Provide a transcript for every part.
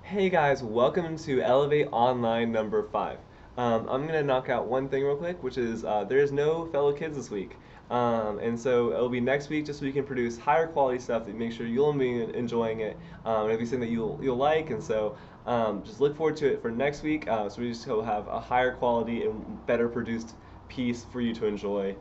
Hey guys, welcome to Elevate Online number 5. I'm going to knock out one thing real quick, which is there's no fellow kids this week. And so it'll be next week just so we can produce higher quality stuff that make sure you'll be enjoying it. It'll be something that you'll like. And so just look forward to it for next week. So we just will have a higher quality and better produced piece for you to enjoy.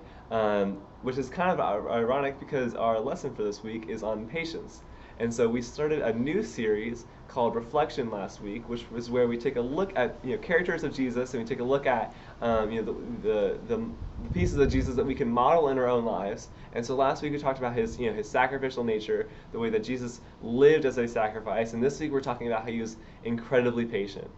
Which is kind of ironic because our lesson for this week is on patience. And so we started a new series called Reflection last week, which was where we take a look at characters of Jesus, and we take a look at the pieces of Jesus that we can model in our own lives. And so last week we talked about his sacrificial nature, the way that Jesus lived as a sacrifice, and this week we're talking about how he was incredibly patient.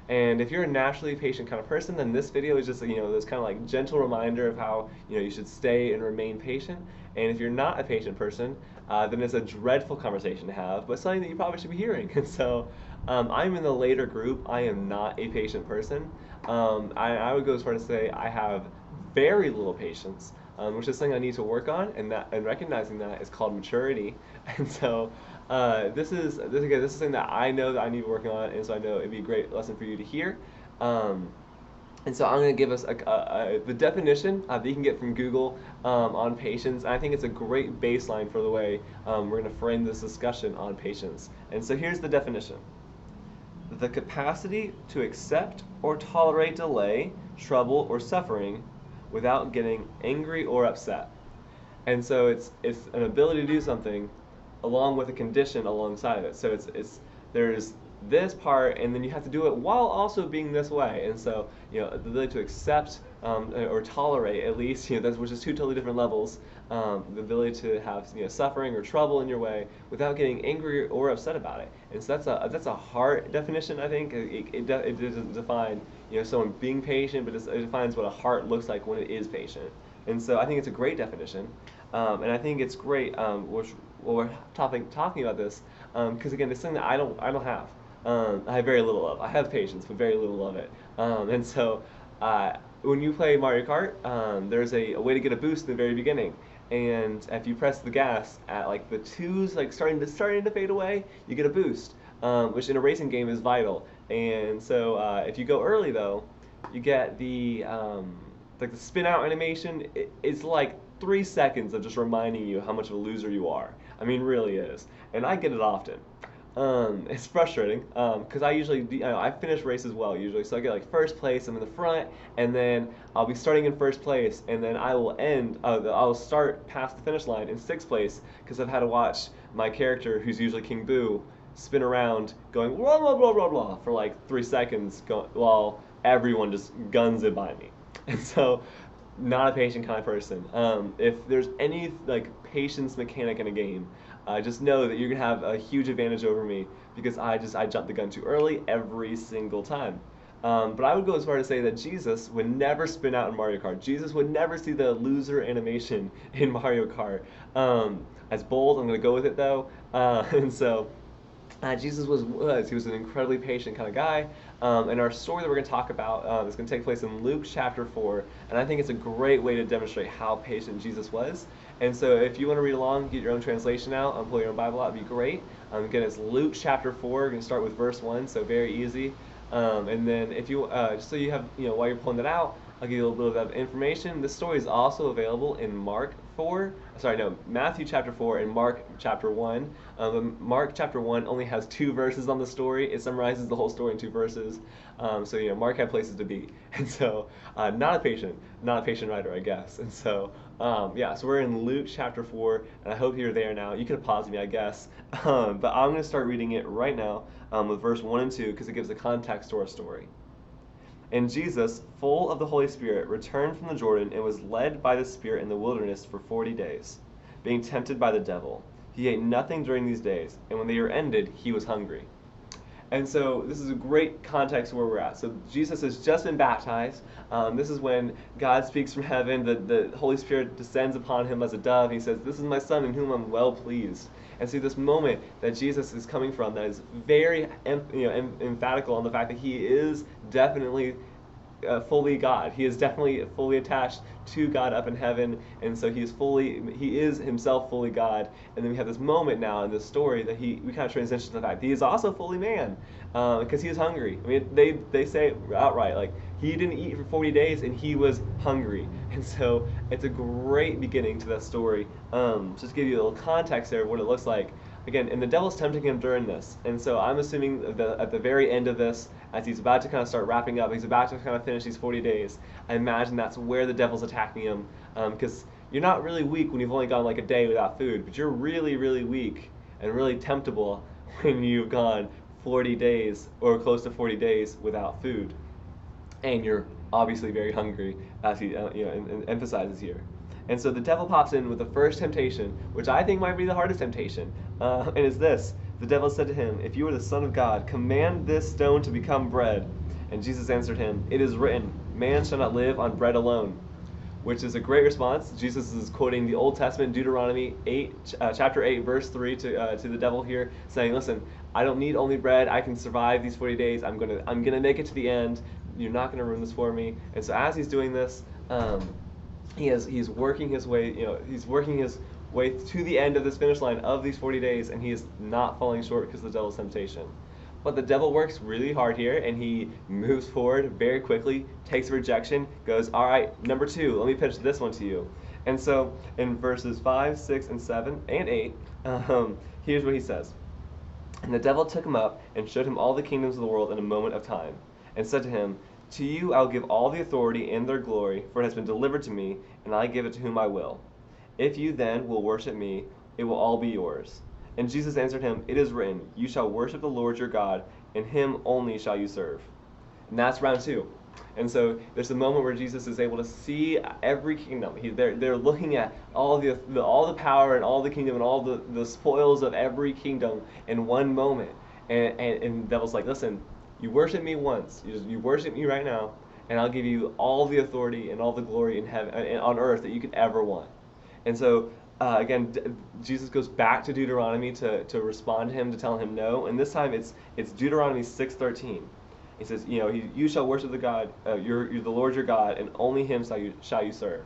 And if you're a naturally patient kind of person, then this video is just this kind of like gentle reminder of how you should stay and remain patient. And if you're not a patient person, then it's a dreadful conversation to have, but something that you probably should be hearing. And so I'm in the later group. I am not a patient person. I would go as far to say I have very little patience, which is something I need to work on, and recognizing that is called maturity. And so this is something that I know that I need to work on, and so I know it'd be a great lesson for you to hear. Um, and so I'm going to give us the definition that you can get from Google on patience. And I think it's a great baseline for the way we're going to frame this discussion on patience. And so here's the definition: the capacity to accept or tolerate delay, trouble, or suffering without getting angry or upset. And so it's an ability to do something along with a condition alongside of it. So there's this part, and then you have to do it while also being this way. And so the ability to accept or tolerate, at least, which is two totally different levels. The ability to have suffering or trouble in your way without getting angry or upset about it. And so that's a hard definition. I think it doesn't define someone being patient, but it defines what a heart looks like when it is patient. And so I think it's a great definition, and I think it's great. We're talking about this because again, it's something that I don't have. I have very little of. I have patience, but very little of it. And so when you play Mario Kart, there's a way to get a boost in the very beginning. And if you press the gas at like the twos, like starting to fade away, you get a boost, which in a racing game is vital. And so if you go early though, you get the spin out animation. It's like 3 seconds of just reminding you how much of a loser you are. I mean, really is. And I get it often. It's frustrating because I usually I finish races well usually, so I get like first place. I'm in the front, and then I'll be starting in first place, and then I will I'll start past the finish line in sixth place because I've had to watch my character, who's usually King Boo, spin around going blah blah blah blah blah for like 3 seconds while everyone just guns it by me. And so not a patient kind of person. If there's any like patience mechanic in a game, just know that you're gonna have a huge advantage over me because I jump the gun too early every single time. But I would go as far to say that Jesus would never spin out in Mario Kart. Jesus would never see the loser animation in Mario Kart. As bold, I'm gonna go with it though. And so Jesus he was an incredibly patient kind of guy. And our story that we're going to talk about is going to take place in Luke chapter 4. And I think it's a great way to demonstrate how patient Jesus was. And so if you want to read along, get your own translation out, pull your own Bible out, it'd be great. Again, it's Luke chapter 4. We're going to start with verse 1, so very easy. And then if you, just so you have, while you're pulling that out, I'll give you a little bit of information. This story is also available in Matthew chapter 4 and Mark chapter 1. Mark chapter 1 only has 2 verses on the story. It summarizes the whole story in 2 verses. So Mark had places to be. And so, not a patient writer, I guess. And so, so we're in Luke chapter 4, and I hope you're there now. You could pause me, I guess. But I'm going to start reading it right now with verse 1 and 2 because it gives the context to our story. And Jesus, full of the Holy Spirit, returned from the Jordan and was led by the Spirit in the wilderness for 40 days, being tempted by the devil. He ate nothing during these days, and when they were ended, he was hungry. And so this is a great context where we're at. So Jesus has just been baptized. This is when God speaks from heaven. The Holy Spirit descends upon him as a dove. He says, "This is my Son in whom I'm well pleased." And see this moment that Jesus is coming from that is very emphatical on the fact that he is definitely fully God. He is definitely fully attached to God up in heaven, and so he is himself fully God. And then we have this moment now in this story that we kind of transition to the fact that he is also fully man, because he is hungry. I mean, they say outright, like, he didn't eat for 40 days and he was hungry. And so it's a great beginning to that story. Just to give you a little context there of what it looks like. Again, and the devil's tempting him during this. And so I'm assuming that at the very end of this, as he's about to kind of start wrapping up, he's about to kind of finish these 40 days, I imagine that's where the devil's attacking him. Because you're not really weak when you've only gone like a day without food, but you're really, really weak and really temptable when you've gone 40 days or close to 40 days without food. And you're obviously very hungry, as he emphasizes here. And so the devil pops in with the first temptation, which I think might be the hardest temptation, and it's this. The devil said to him, "If you are the Son of God, command this stone to become bread." And Jesus answered him, "It is written, man shall not live on bread alone," which is a great response. Jesus is quoting the Old Testament, Deuteronomy 8, chapter 8, verse 3 to the devil here, saying, listen, I don't need only bread. I can survive these 40 days. I'm gonna make it to the end. You're not gonna ruin this for me. And so as he's doing this, he's working his way, he's working his way to the end of this finish line of these 40 days, and he is not falling short because of the devil's temptation. But the devil works really hard here, and he moves forward very quickly, takes rejection, goes, all right, number 2, let me pitch this one to you. And so in verses 5, 6, and 7, and 8, here's what he says. And the devil took him up and showed him all the kingdoms of the world in a moment of time, and said to him, to you I'll give all the authority and their glory, for it has been delivered to me, and I give it to whom I will. If you then will worship me, it will all be yours. And Jesus answered him, it is written, you shall worship the Lord your God, and him only shall you serve. And that's round 2. And so there's a moment where Jesus is able to see every kingdom. They're looking at all the power and all the kingdom and all the spoils of every kingdom in one moment. And the devil's like, listen, you worship me once. You worship me right now, and I'll give you all the authority and all the glory in heaven and on earth that you could ever want. And so again, Jesus goes back to Deuteronomy to respond to him, to tell him no. And this time it's Deuteronomy 6:13. He says, you shall worship the God, you're the Lord your God, and only him shall you serve.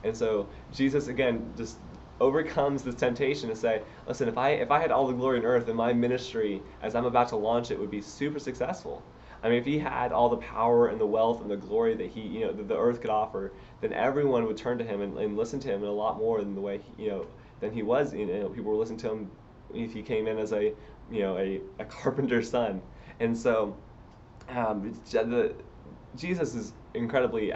And so Jesus again just overcomes this temptation to say, listen, if I had all the glory on earth, then my ministry, as I'm about to launch it, would be super successful. I mean, if he had all the power and the wealth and the glory that that the earth could offer, then everyone would turn to him and listen to him in a lot more than the way than he was. People were listening to him if he came in as a carpenter's son. And so Jesus is incredibly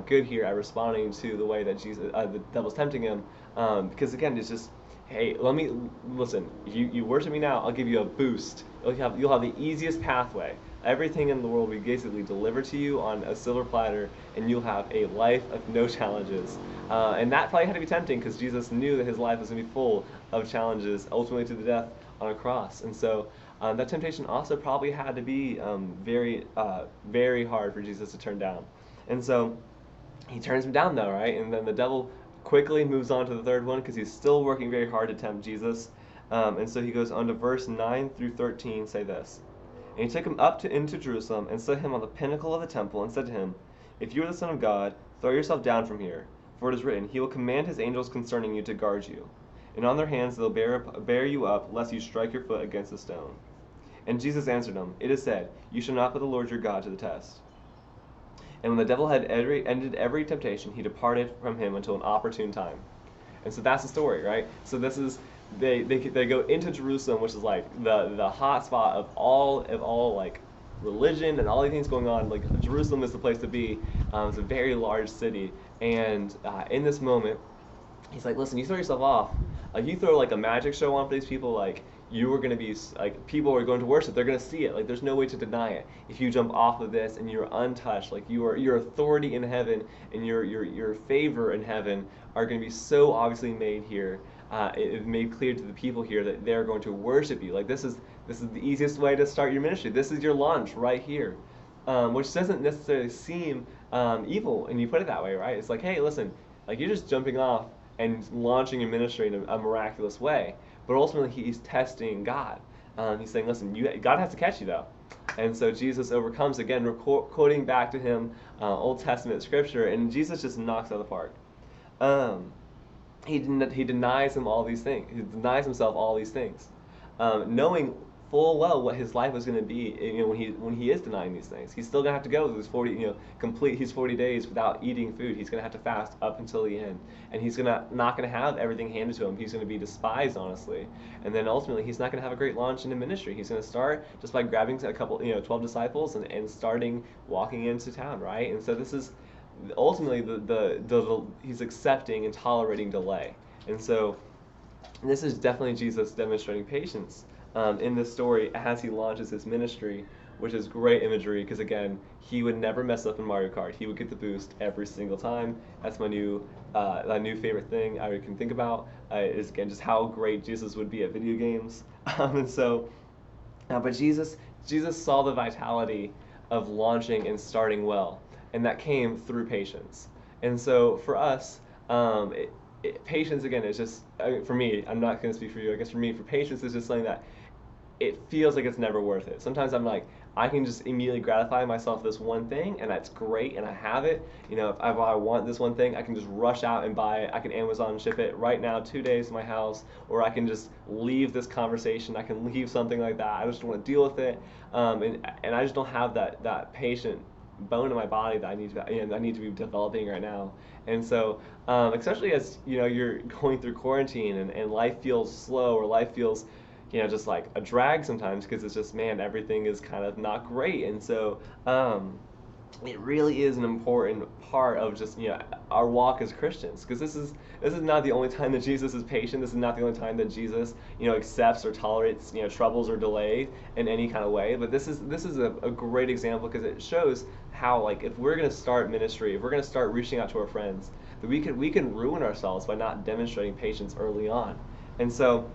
good here at responding to the way that the devil's tempting him, because again, it's just, hey, listen. You worship me now, I'll give you a boost. You'll have the easiest pathway. Everything in the world will be basically delivered to you on a silver platter, and you'll have a life of no challenges. And that probably had to be tempting because Jesus knew that his life was going to be full of challenges, ultimately to the death on a cross. And so that temptation also probably had to be very, very hard for Jesus to turn down. And so he turns him down though, right? And then the devil quickly moves on to the third one because he's still working very hard to tempt Jesus. And so he goes on to verse 9 through 13, say this. And he took him up into Jerusalem and set him on the pinnacle of the temple and said to him, if you are the Son of God, throw yourself down from here. For it is written, he will command his angels concerning you to guard you. And on their hands they'll bear you up, lest you strike your foot against a stone. And Jesus answered him, it is said, you shall not put the Lord your God to the test. And when the devil had ended every temptation, he departed from him until an opportune time. And so that's the story, right? So this is, they go into Jerusalem, which is like the hot spot of all like religion and all these things going on. Like Jerusalem is the place to be. It's a very large city. And in this moment, he's like, listen, you throw yourself off. Like you throw like a magic show on for these people, like you are going to be, like people are going to worship. They're going to see it. Like there's no way to deny it. If you jump off of this and you're untouched, like your authority in heaven and your favor in heaven are going to be so obviously made here. It made clear to the people here that they're going to worship you. Like this is the easiest way to start your ministry. This is your launch right here, which doesn't necessarily seem evil, and you put it that way, right? It's like, hey, listen, like you're just jumping off and launching your ministry in a miraculous way. But ultimately, he's testing God. He's saying, listen, God has to catch you though. And so Jesus overcomes again, quoting back to him Old Testament scripture, and Jesus just knocks out of the park. Um, he denies him all these things. He denies himself all these things, knowing full well what his life was going to be. When he is denying these things, he's still going to have to go through this 40, complete. He's 40 days without eating food. He's going to have to fast up until the end, and he's not going to have everything handed to him. He's going to be despised, honestly, and then ultimately he's not going to have a great launch into ministry. He's going to start just by grabbing a couple, 12 disciples and starting walking into town, right? And so this is ultimately he's accepting and tolerating delay. And so this is definitely Jesus demonstrating patience in this story as he launches his ministry, which is great imagery because, again, he would never mess up in Mario Kart. He would get the boost every single time. That's my new favorite thing I can think about is, again, just how great Jesus would be at video games. But Jesus saw the vitality of launching and starting well, and that came through patience. And so for us, patience, again, is just, for me, I'm not going to speak for you, I guess for me, for patience is just something that it feels like it's never worth it. Sometimes I'm like, I can just immediately gratify myself this one thing, and that's great, and I have it. If I want this one thing, I can just rush out and buy it. I can Amazon ship it right now, 2 days to my house, or I can just leave this conversation. I can leave something like that. I just don't want to deal with it, and I just don't have that patient bone in my body that I need to be developing right now. And so, especially as you're going through quarantine and life feels slow, or life feels just like a drag sometimes, because it's just, man, everything is kind of not great. And so it really is an important part of just our walk as Christians, because this is not the only time that Jesus is patient. This is not the only time that Jesus accepts or tolerates troubles or delay in any kind of way. But this is a great example, because it shows how, like, if we're going to start ministry, if we're going to start reaching out to our friends, that we can ruin ourselves by not demonstrating patience early on. And so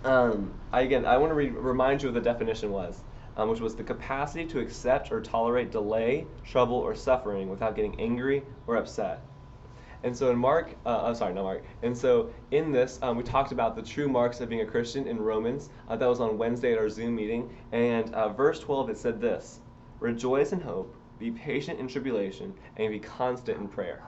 I want to remind you what the definition was, which was the capacity to accept or tolerate delay, trouble, or suffering without getting angry or upset. And so in And so in this, we talked about the true marks of being a Christian in Romans. That was on Wednesday at our Zoom meeting. And verse 12, it said this: rejoice in hope, be patient in tribulation, and be constant in prayer.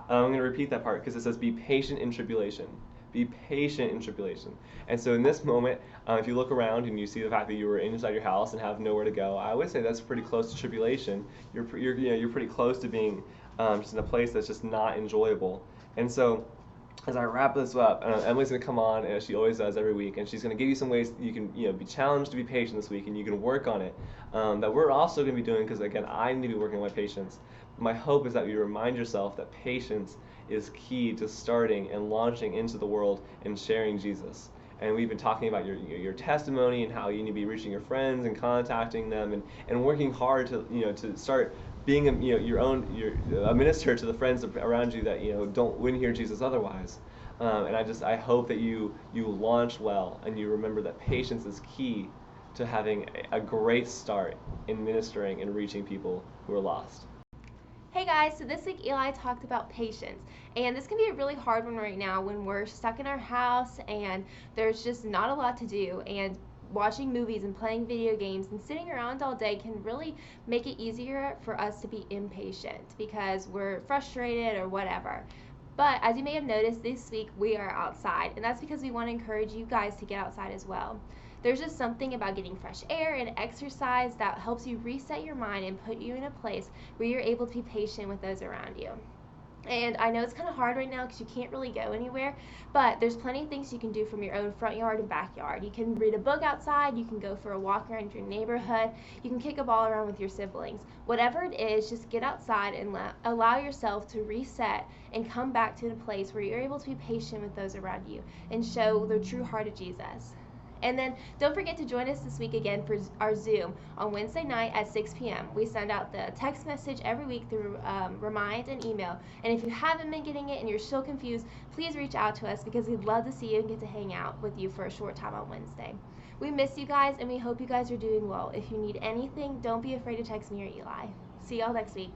I'm going to repeat that part because it says be patient in tribulation. Be patient in tribulation. And so in this moment, if you look around and you see the fact that you were inside your house and have nowhere to go, I would say that's pretty close to tribulation. You're pretty close to being just in a place that's just not enjoyable. And so as I wrap this up, Emily's going to come on, as she always does every week, and she's going to give you some ways that you can be challenged to be patient this week, and you can work on it. That we're also going to be doing, because again, I need to be working on my patience. My hope is that you remind yourself that patience is key to starting and launching into the world and sharing Jesus. And we've been talking about your testimony and how you need to be reaching your friends and contacting them and working hard to start being a minister to the friends around you that wouldn't hear Jesus otherwise. And I hope that you launch well, and you remember that patience is key to having a great start in ministering and reaching people who are lost. Hey guys, so this week Eli talked about patience, and this can be a really hard one right now when we're stuck in our house and there's just not a lot to do, and watching movies and playing video games and sitting around all day can really make it easier for us to be impatient because we're frustrated or whatever. But as you may have noticed, this week we are outside, and that's because we want to encourage you guys to get outside as well. There's just something about getting fresh air and exercise that helps you reset your mind and put you in a place where you're able to be patient with those around you. And I know it's kind of hard right now because you can't really go anywhere, but there's plenty of things you can do from your own front yard and backyard. You can read a book outside, you can go for a walk around your neighborhood, you can kick a ball around with your siblings. Whatever it is, just get outside and allow yourself to reset and come back to a place where you're able to be patient with those around you and show the true heart of Jesus. And then don't forget to join us this week again for our Zoom on Wednesday night at 6 p.m. We send out the text message every week through Remind and email. And if you haven't been getting it and you're still confused, please reach out to us because we'd love to see you and get to hang out with you for a short time on Wednesday. We miss you guys, and we hope you guys are doing well. If you need anything, don't be afraid to text me or Eli. See y'all next week.